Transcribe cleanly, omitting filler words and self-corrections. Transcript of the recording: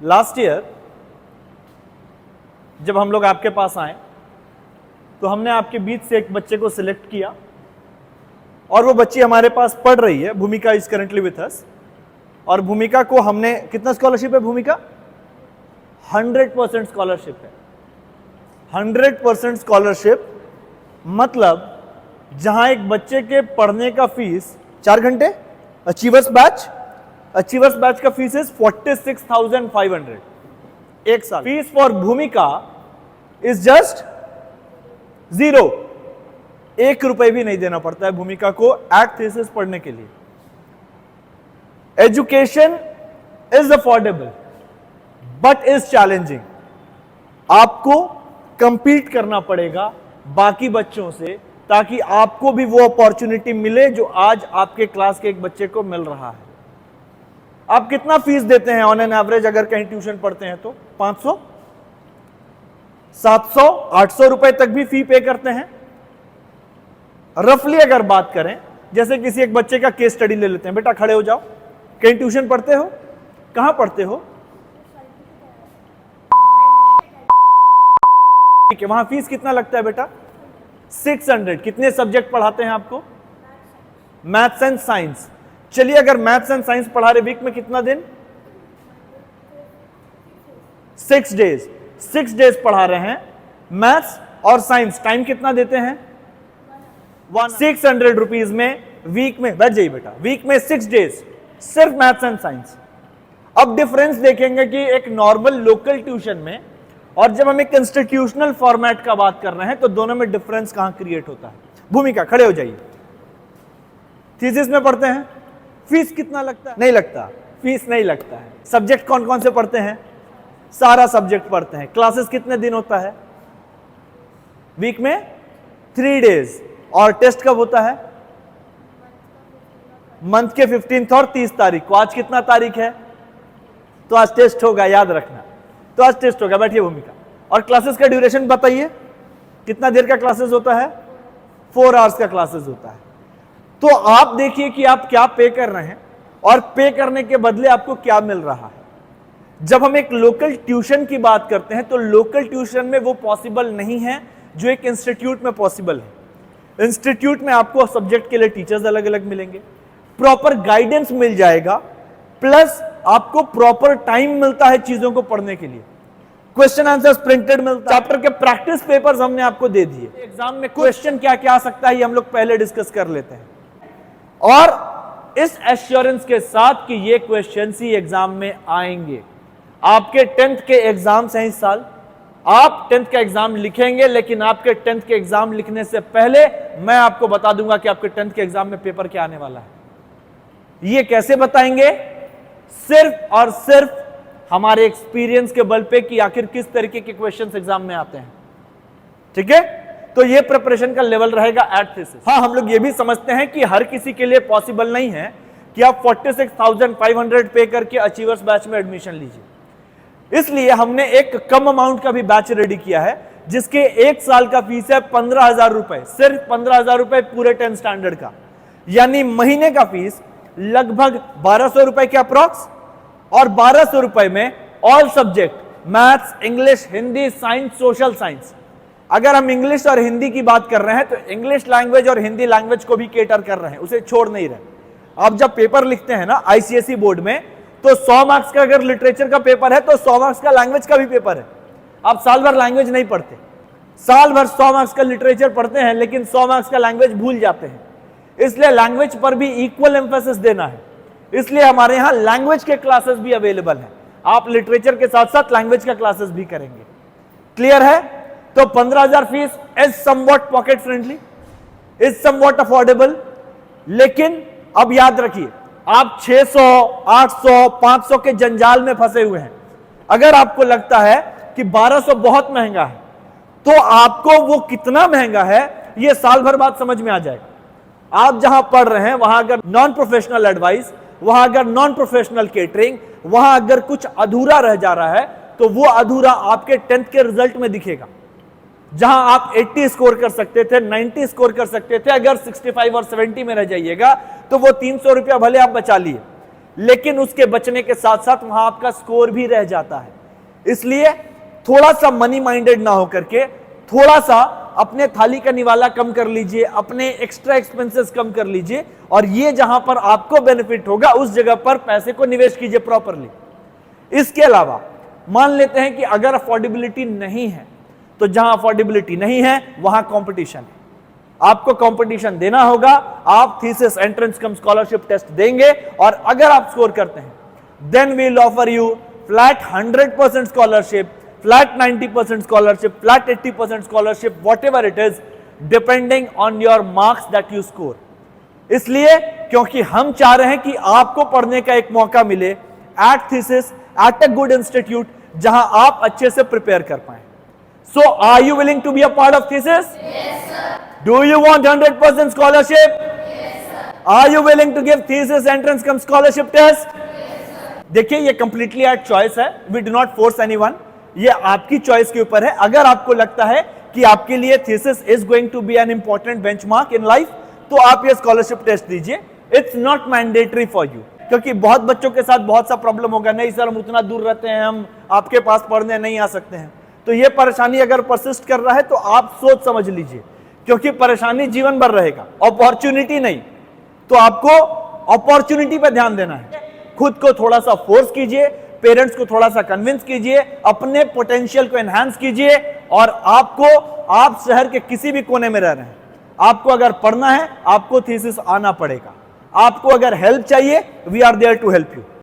Last year जब हम लोग आपके पास आए तो हमने आपके बीच से एक बच्चे को सिलेक्ट किया और वो बच्ची हमारे पास पढ़ रही है। भूमिका इज करेंटली विथ अस। और भूमिका को हमने, कितना स्कॉलरशिप है भूमिका? 100% स्कॉलरशिप है। 100% स्कॉलरशिप मतलब जहां एक बच्चे के पढ़ने का फीस 4 घंटे, अचीवर्स बैच का फीस इज 46,500 एक साल। फीस फॉर भूमिका इज जस्ट 0, 1 रुपए भी नहीं देना पड़ता है भूमिका को एट थीसिस पढ़ने के लिए। Education is affordable but is challenging. आपको कंपीट करना पड़ेगा बाकी बच्चों से ताकि आपको भी वो अपॉर्चुनिटी मिले जो आज आपके क्लास के एक बच्चे को मिल रहा है। आप कितना फीस देते हैं ऑन एन एवरेज अगर कहीं ट्यूशन पढ़ते हैं तो? 500, 700, 800 रुपए तक भी फी पे करते हैं। रफली अगर बात करें, जैसे किसी एक बच्चे का केस स्टडी ले लेते हैं। बेटा खड़े हो जाओ। कहीं ट्यूशन पढ़ते हो? कहां पढ़ते हो? ठीक है, वहां फीस कितना लगता है बेटा? 600। कितने सब्जेक्ट पढ़ाते हैं आपको? Maths and science. चलिए अगर मैथ्स एंड साइंस पढ़ा रहे वीक में कितना दिन? 6 डेज। 6 डेज पढ़ा रहे हैं मैथ्स और साइंस। टाइम कितना देते हैं? 600 रुपीज में वीक में। बैठ जाइए बेटा। वीक में 6 डेज सिर्फ मैथ्स एंड साइंस। अब डिफरेंस देखेंगे कि एक नॉर्मल लोकल ट्यूशन में और जब हम एक इंस्टीट्यूशनल फॉर्मेट का बात कर रहे हैं तो दोनों में डिफरेंस कहां क्रिएट होता है। भूमिका खड़े हो जाइए। थीसिस में पढ़ते हैं, फीस कितना लगता है? नहीं लगता, फीस नहीं लगता है। सब्जेक्ट कौन कौन से पढ़ते हैं? सारा सब्जेक्ट पढ़ते हैं। क्लासेस कितने दिन होता है? वीक में 3 डेज। और टेस्ट कब होता है? मंथ के 15 और 30 तारीख को। आज कितना तारीख है? तो आज टेस्ट होगा, याद रखना। तो आज टेस्ट होगा। बैठिए भूमिका। और क्लासेस का ड्यूरेशन बताइए, कितना देर का क्लासेस होता है? 4 आवर्स का क्लासेस होता है। तो आप देखिए कि आप क्या पे कर रहे हैं और पे करने के बदले आपको क्या मिल रहा है। जब हम एक लोकल ट्यूशन की बात करते हैं तो लोकल ट्यूशन में वो पॉसिबल नहीं है जो एक इंस्टीट्यूट में पॉसिबल है। इंस्टीट्यूट में आपको सब्जेक्ट के लिए टीचर्स अलग अलग मिलेंगे, प्रॉपर गाइडेंस मिल जाएगा, प्लस आपको प्रॉपर टाइम मिलता है चीजों को पढ़ने के लिए। क्वेश्चन आंसर्स प्रिंटेड मिलता है। चैप्टर के प्रैक्टिस पेपर्स हमने आपको दे दिए। एग्जाम में क्वेश्चन क्या क्या आ सकता है ये हम लोग पहले डिस्कस कर लेते हैं, और इस एश्योरेंस के साथ कि ये क्वेश्चन ही एग्जाम में आएंगे। आपके 10th के एग्जाम्स हैं इस साल। आप 10th का एग्जाम लिखेंगे, लेकिन आपके 10th के एग्जाम लिखने से पहले मैं आपको बता दूंगा कि आपके 10th के एग्जाम में पेपर क्या आने वाला है। ये कैसे बताएंगे? सिर्फ और सिर्फ हमारे एक्सपीरियंस के बल पे कि आखिर किस तरीके के क्वेश्चंस एग्जाम में आते हैं। ठीक है, तो ये प्रिपरेशन का लेवल रहेगा एट थीसिस। हाँ, हम लोग ये भी समझते हैं कि हर किसी के लिए पॉसिबल नहीं है कि आप 46,500 पे करके अचीवर्स बैच में एडमिशन लीजिए। इसलिए हमने एक कम अमाउंट का भी बैच रेडी किया है जिसके 1 साल का फीस है 15,000 रुपए। सिर्फ 15,000 रुपए पूरे 10 स्टैंडर्ड का, यानी महीने का फीस लगभग 1200 रुपए के अप्रॉक्स। और 1200 रुपए में all subject maths, English, Hindi, science, social science. अगर हम इंग्लिश और हिंदी की बात कर रहे हैं तो इंग्लिश लैंग्वेज और हिंदी लैंग्वेज को भी केटर कर रहे हैं, उसे छोड़ नहीं रहे। आप जब पेपर लिखते हैं ना आईसीएसई बोर्ड में, तो 100 मार्क्स का अगर लिटरेचर का पेपर है तो 100 मार्क्स का लैंग्वेज का भी पेपर है। आप साल भर लैंग्वेज नहीं पढ़ते, साल भर 100 मार्क्स का लिटरेचर पढ़ते हैं, लेकिन 100 मार्क्स का लैंग्वेज भूल जाते हैं। इसलिए लैंग्वेज पर भी इक्वल एम्फेसिस देना है। इसलिए हमारे यहां लैंग्वेज के क्लासेस भी अवेलेबल हैं। आप लिटरेचर के साथ साथ लैंग्वेज का क्लासेस भी करेंगे। क्लियर है? तो 15,000 fees is somewhat pocket friendly, is somewhat affordable. लेकिन अब याद रखिए, आप 600, 800, 500 के जंजाल में फंसे हुए हैं। अगर आपको लगता है कि 1200 बहुत महंगा है, तो आपको वो कितना महंगा है ये साल भर बाद समझ में आ जाएगा। आप जहां पढ़ रहे हैं वहां अगर नॉन प्रोफेशनल एडवाइस, वहां अगर नॉन प्रोफेशनल केटरिंग, वहां अगर कुछ अधूरा रह जा रहा है तो वो अधूरा आपके 10th के रिजल्ट में दिखेगा। जहां आप 80 स्कोर कर सकते थे, 90 स्कोर कर सकते थे, अगर 65 और 70 में रह जाइएगा तो वो 300 रुपया भले आप बचा लिए, लेकिन उसके बचने के साथ साथ वहां आपका स्कोर भी रह जाता है। इसलिए थोड़ा सा मनी माइंडेड ना होकर के थोड़ा सा अपने थाली का निवाला कम कर लीजिए, अपने एक्स्ट्रा एक्सपेंसेस कम कर लीजिए, और ये जहां पर आपको बेनिफिट होगा उस जगह पर पैसे को निवेश कीजिए प्रॉपरली। इसके अलावा मान लेते हैं कि अगर अफोर्डेबिलिटी नहीं है, तो जहां अफोर्डेबिलिटी नहीं है वहां कंपटीशन है, आपको कंपटीशन देना होगा। आप thesis entrance cum scholarship test देंगे और अगर आप स्कोर करते हैं then we will offer you flat 100% scholarship, flat 90% scholarship, flat 80% scholarship, whatever it is, depending on your marks that you score. इसलिए क्योंकि हम चाह रहे हैं कि आपको पढ़ने का एक मौका मिले at thesis, at a good institute, जहां आप अच्छे से प्रिपेयर कर पाए। So are you willing to be a part of thesis? Yes, sir. Do you want 100% scholarship? Yes, sir. Are you willing to give thesis entrance cum scholarship test? Yes, sir. देखिए ये completely at choice है, we do not force anyone, ये आपकी choice के ऊपर है। अगर आपको लगता है कि आपके लिए thesis is going to be an important benchmark in life, तो आप ये स्कॉलरशिप टेस्ट दीजिए। It's not mandatory for you, क्योंकि बहुत बच्चों के साथ बहुत सा प्रॉब्लम होगा, नहीं सर हम उतना दूर रहते हैं, हम आपके पास पढ़ने नहीं आ सकते हैं। तो ये परेशानी अगर परसिस्ट कर रहा है तो आप सोच समझ लीजिए, क्योंकि परेशानी जीवन भर रहेगा, अपॉर्चुनिटी नहीं। तो आपको अपॉर्चुनिटी पे ध्यान देना है। खुद को थोड़ा सा फोर्स कीजिए, पेरेंट्स को थोड़ा सा कन्विंस कीजिए, अपने पोटेंशियल को एनहांस कीजिए, और आप शहर के किसी भी कोने में रह रहे हैं, आपको अगर पढ़ना है आपको थीसिस आना पड़ेगा। आपको अगर हेल्प चाहिए, we are there to help you.